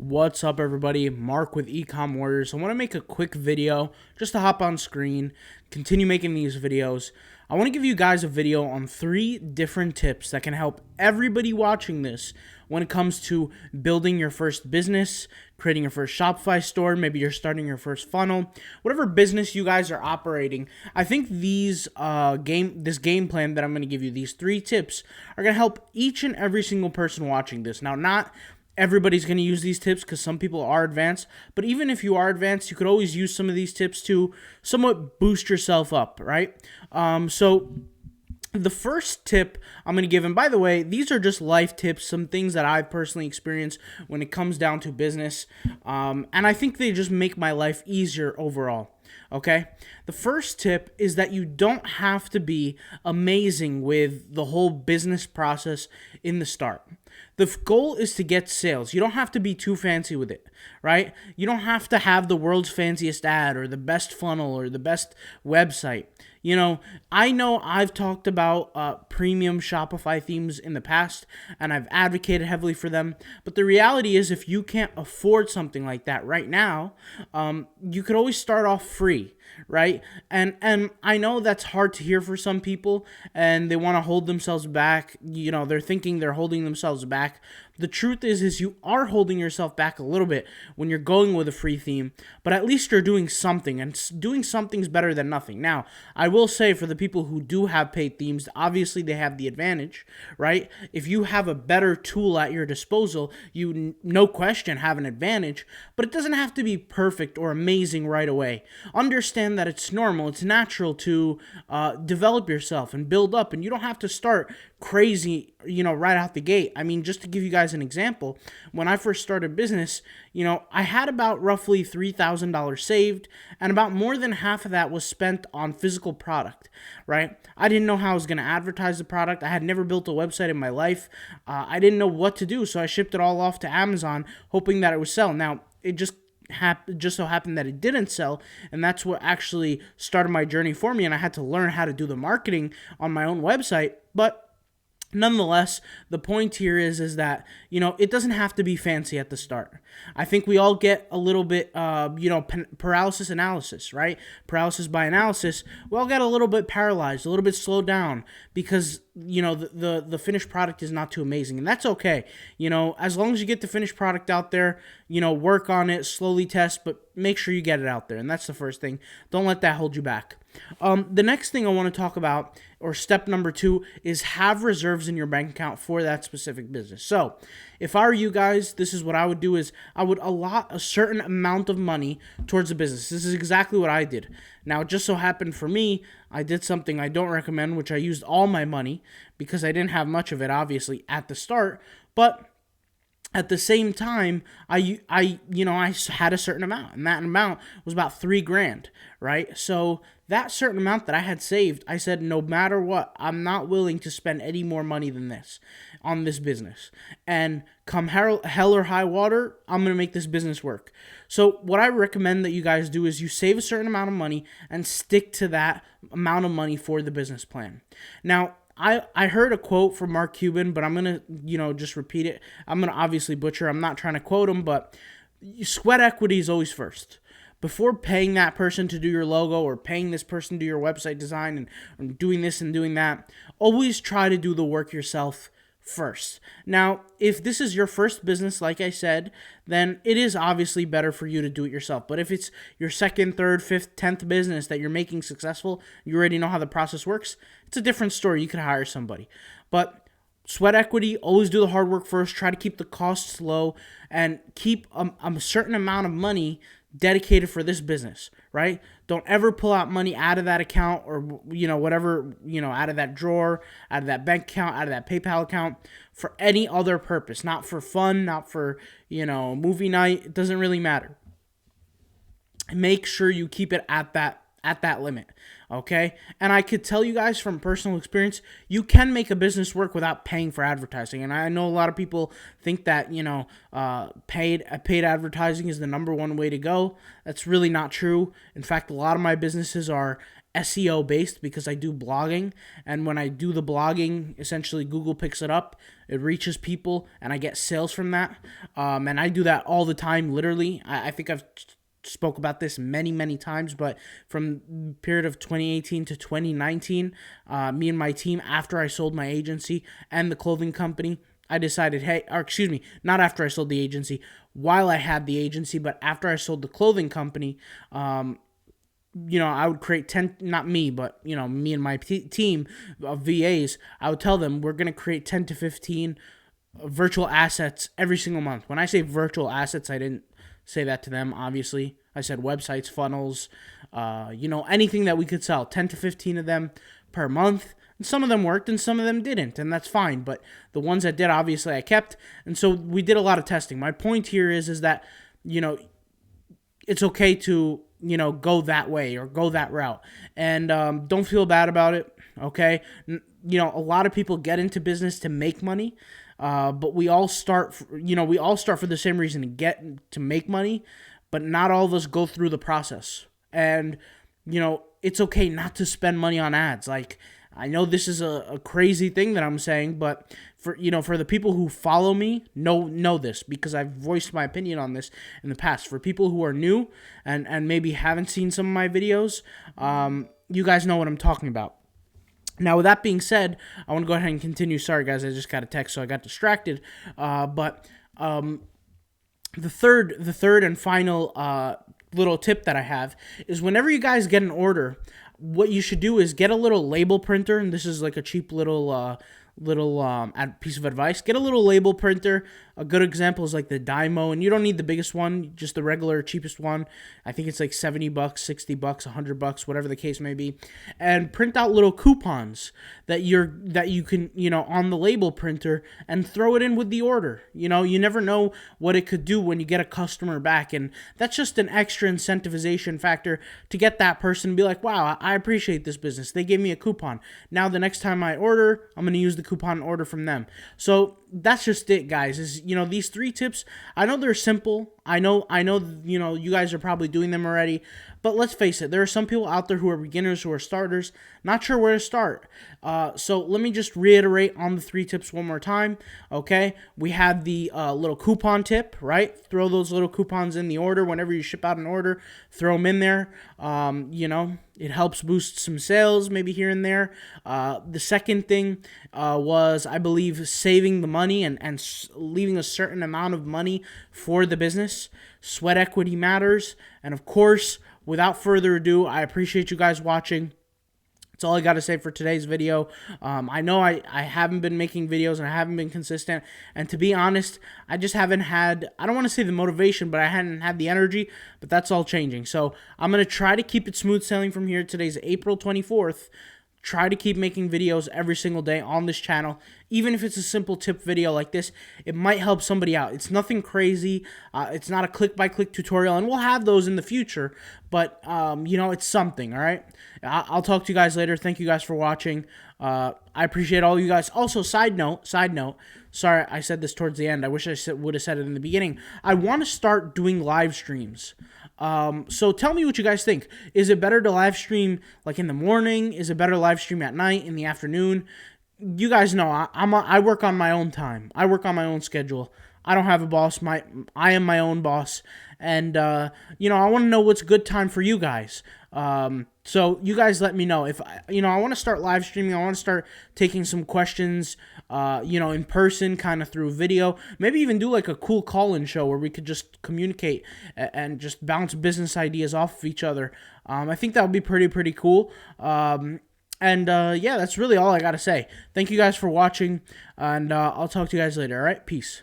What's up, everybody? Mark with Ecom Warriors. I want to make a quick video just to hop on screen, continue making these videos. I want to give you guys a video on 3 different tips that can help everybody watching this when it comes to building your first business, creating your first Shopify store, maybe you're starting your first funnel, whatever business you guys are operating. I think this game plan that I'm going to give you, these 3 tips, are going to help each and every single person watching this. Now, not everybody's going to use these tips because some people are advanced, but even if you are advanced, you could always use some of these tips to somewhat boost yourself up, right? So the first tip I'm going to give, and by the way, these are just life tips, some things that I've personally experienced when it comes down to business, and I think they just make my life easier overall. Okay, the first tip is that you don't have to be amazing with the whole business process in the start. The goal is to get sales. You don't have to be too fancy with it, right? You don't have to have the world's fanciest ad or the best funnel or the best website. I know I've talked about premium Shopify themes in the past, and I've advocated heavily for them. But the reality is, if you can't afford something like that right now, you could always start off free, right? And I know that's hard to hear for some people, and they want to hold themselves back. They're thinking they're holding themselves back. The truth is you are holding yourself back a little bit when you're going with a free theme, but at least you're doing something, and doing something's better than nothing. Now, I will say for the people who do have paid themes, obviously they have the advantage, right? If you have a better tool at your disposal, you no question have an advantage, but it doesn't have to be perfect or amazing right away. Understand that it's normal, it's natural to develop yourself and build up, and you don't have to start crazy, right out the gate. I mean, just to give you guys an example, when I first started business, I had about roughly $3,000 saved, and about more than half of that was spent on physical product, right? I didn't know how I was going to advertise the product. I had never built a website in my life. I didn't know what to do, so I shipped it all off to Amazon, hoping that it would sell. Now, it just so happened that it didn't sell, and that's what actually started my journey for me, and I had to learn how to do the marketing on my own website. But nonetheless, the point here is that, it doesn't have to be fancy at the start. I think we all get a little bit, paralysis analysis, right? Paralysis by analysis. We all get a little bit paralyzed, a little bit slowed down because, the finished product is not too amazing. And that's okay. As long as you get the finished product out there, work on it, slowly test, but make sure you get it out there. And that's the first thing. Don't let that hold you back. The next thing I want to talk about, or step number 2, is have reserves in your bank account for that specific business. So if I were you guys, this is what I would do: is I would allot a certain amount of money towards the business. This is exactly what I did. Now, it just so happened for me, I did something I don't recommend, which I used all my money because I didn't have much of it, obviously, at the start. But at the same time, I had a certain amount, and that amount was about $3,000, right? So that certain amount that I had saved, I said, no matter what, I'm not willing to spend any more money than this on this business. And come hell or high water, I'm going to make this business work. So what I recommend that you guys do is you save a certain amount of money and stick to that amount of money for the business plan. Now, I heard a quote from Mark Cuban, but I'm going to, just repeat it. I'm going to obviously butcher. I'm not trying to quote him, but sweat equity is always first. Before paying that person to do your logo or paying this person to do your website design and doing this and doing that, always try to do the work yourself first. Now, if this is your first business, like I said, then it is obviously better for you to do it yourself. But if it's your second, third, fifth, 10th business that you're making successful, you already know how the process works, it's a different story. You could hire somebody. But sweat equity, always do the hard work first. Try to keep the costs low and keep a certain amount of money dedicated for this business, right? Don't ever pull out money out of that account or, whatever, out of that drawer, out of that bank account, out of that PayPal account for any other purpose, not for fun, not for, movie night. It doesn't really matter. Make sure you keep it at that limit, okay? And I could tell you guys from personal experience, you can make a business work without paying for advertising. And I know a lot of people think that, paid advertising is the number one way to go. That's really not true. In fact, a lot of my businesses are SEO based because I do blogging, and when I do the blogging, essentially Google picks it up, it reaches people, and I get sales from that. And I do that all the time, literally. I think I've spoke about this many times, but from the period of 2018 to 2019, me and my team, after I sold my agency and the clothing company, I decided, hey, or excuse me, not after I sold the agency, while I had the agency, but after I sold the clothing company, I would create 10, not me, but, me and my team of VAs, I would tell them we're going to create 10 to 15 virtual assets every single month. When I say virtual assets, I didn't say that to them, obviously. I said websites, funnels, anything that we could sell, 10 to 15 of them per month. And some of them worked and some of them didn't, and that's fine. But the ones that did, obviously, I kept. And so we did a lot of testing. My point here is that, it's okay to go that way or go that route, and don't feel bad about it. Okay, a lot of people get into business to make money, but we all start for the same reason, to make money, but not all of us go through the process. And it's okay not to spend money on ads. Like, I know this is a crazy thing that I'm saying, but for the people who follow me know this, because I've voiced my opinion on this in the past. For people who are new and maybe haven't seen some of my videos, you guys know what I'm talking about. Now, with that being said, I want to go ahead and continue. Sorry, guys, I just got a text, so I got distracted. But the third and final little tip that I have is, whenever you guys get an order, what you should do is get a little label printer, and this is like a cheap little piece of advice. Get a little label printer. A good example is like the Dymo, and you don't need the biggest one, just the regular cheapest one. I think it's like $70, $60, $100, whatever the case may be. And print out little coupons that you can, on the label printer, and throw it in with the order. You never know what it could do when you get a customer back, and that's just an extra incentivization factor to get that person to be like, wow, I appreciate this business. They gave me a coupon. Now the next time I order, I'm going to use the coupon order from them. So that's just it, guys. Is these 3 tips, I know they're simple. I know you guys are probably doing them already, but let's face it, there are some people out there who are beginners, who are starters, not sure where to start. So let me just reiterate on the 3 tips one more time. Okay, we had the little coupon tip, right? Throw those little coupons in the order whenever you ship out an order. Throw them in there. It helps boost some sales, maybe here and there. The second thing was, I believe, saving the money and leaving a certain amount of money for the business. Sweat equity matters. And of course, without further ado, I appreciate you guys watching. That's all I got to say for today's video. I know I haven't been making videos and I haven't been consistent. And to be honest, I just haven't had, I don't want to say the motivation, but I hadn't had the energy. But that's all changing. So I'm going to try to keep it smooth sailing from here. Today's April 24th. Try to keep making videos every single day on this channel. Even if it's a simple tip video like this, it might help somebody out. It's nothing crazy. It's not a click-by-click tutorial, and we'll have those in the future. But, it's something, all right? I'll talk to you guys later. Thank you guys for watching. I appreciate all you guys. Also, side note, sorry, I said this towards the end. I wish I would have said it in the beginning. I want to start doing live streams. So tell me what you guys think. Is it better to live stream like in the morning? Is it better to live stream at night, in the afternoon? You guys know I work on my own time. I work on my own schedule. I don't have a boss. I am my own boss. And, I want to know what's good time for you guys. So you guys let me know. If, I want to start live streaming. I want to start taking some questions, in person, kind of through video. Maybe even do like a cool call-in show where we could just communicate and just bounce business ideas off of each other. I think that would be pretty cool. Yeah, that's really all I got to say. Thank you guys for watching, and I'll talk to you guys later, all right? Peace.